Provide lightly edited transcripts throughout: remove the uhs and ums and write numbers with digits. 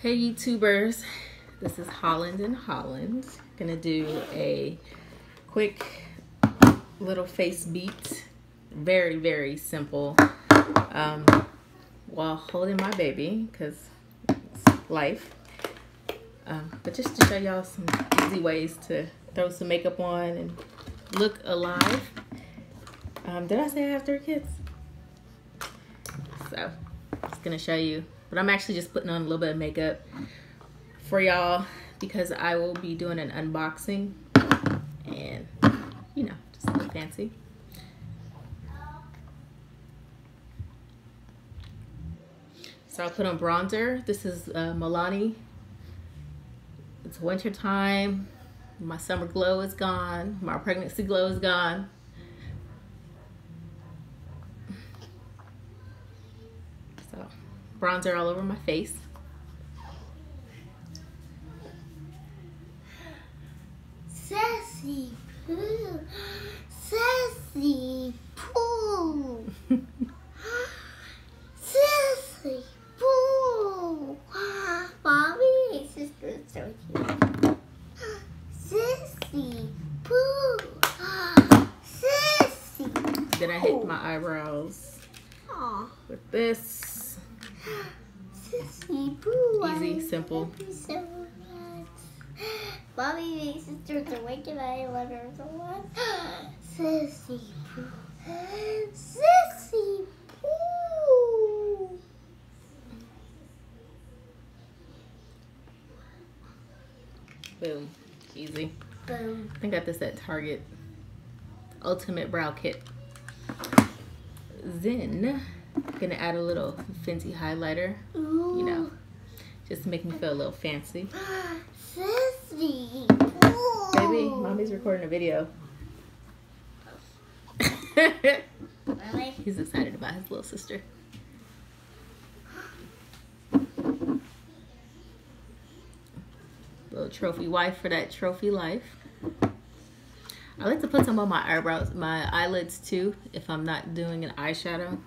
Hey YouTubers, this is Holland and Holland. Gonna do a quick little face beat, very simple, while holding my baby because it's life. But just to show y'all some easy ways to throw some makeup on and look alive. Did I say I have 3 kids? So just gonna show you. But I'm actually just putting on a little bit of makeup for y'all because I will be doing an unboxing and, you know, just a little fancy. So I'll put on bronzer. This is Milani. It's winter time. My summer glow is gone. My pregnancy glow is gone. So bronzer all over my face. Sassy poo, sassy poo, sassy poo. Mommy, sister, so cute. Sassy poo, sassy. Then I hit my eyebrows with this. Sassy poo. Easy, simple. So much. Mommy, my sisters are waking eyeliner so much. Sassy poo. Sassy poo. Boom. Easy. Boom. I got this at Target. Ultimate Brow Kit. Then, gonna add a little Fenty highlighter. Ooh. You know, just to make me feel a little fancy. Sassy poo. Baby, mommy's recording a video. Really? He's excited about his little sister. Little trophy wife for that trophy life. I like to put some on my eyebrows, my eyelids too, if I'm not doing an eyeshadow.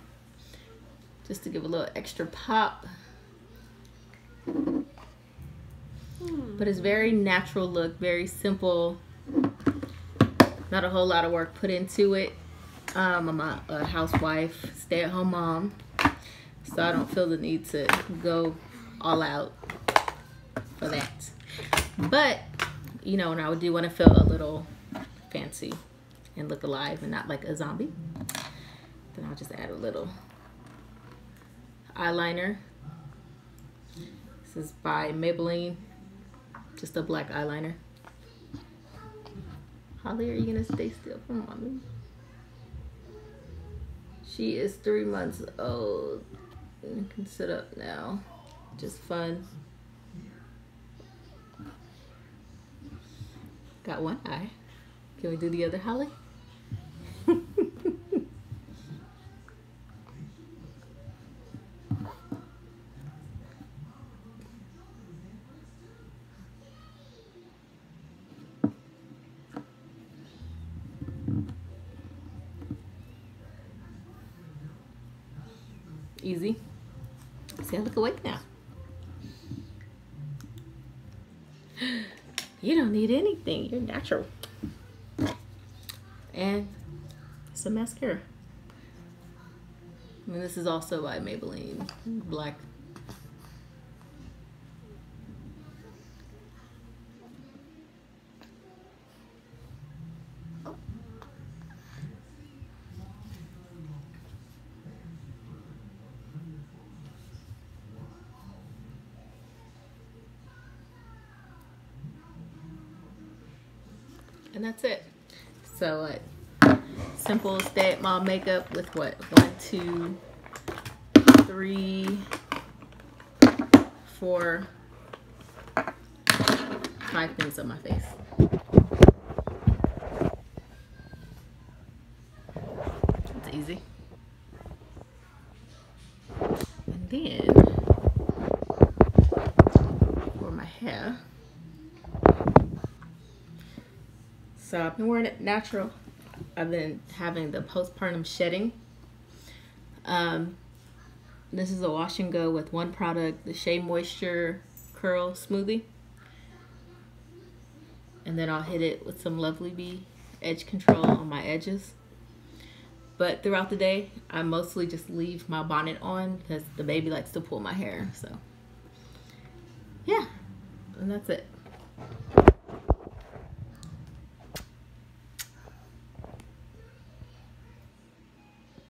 Just to give a little extra pop. But it's very natural look, very simple. Not a whole lot of work put into it. I'm a housewife, stay-at-home mom, so I don't feel the need to go all out for that. But, you know, when I do want to feel a little fancy and look alive and not like a zombie, then I'll just add a little eyeliner. This is by Maybelline, just a black eyeliner. Holly, are you gonna stay still for mommy? She is 3 months old and can sit up now. Just fun. Got one eye. Can we do the other, Holly? Easy. See, I look awake now. You don't need anything. You're natural. And some mascara. I mean, this is also by Maybelline. Black. And that's it. So simple stay-at-mom makeup with what? 1, 2, 3, 4, 5 things on my face. It's easy. And then for my hair. So I've been wearing it natural. I've been having the postpartum shedding. This is a wash and go with one product, the Shea Moisture curl smoothie. And then I'll hit it with some Lovely Bee edge control on my edges. But throughout the day, I mostly just leave my bonnet on because the baby likes to pull my hair. So yeah, and that's it.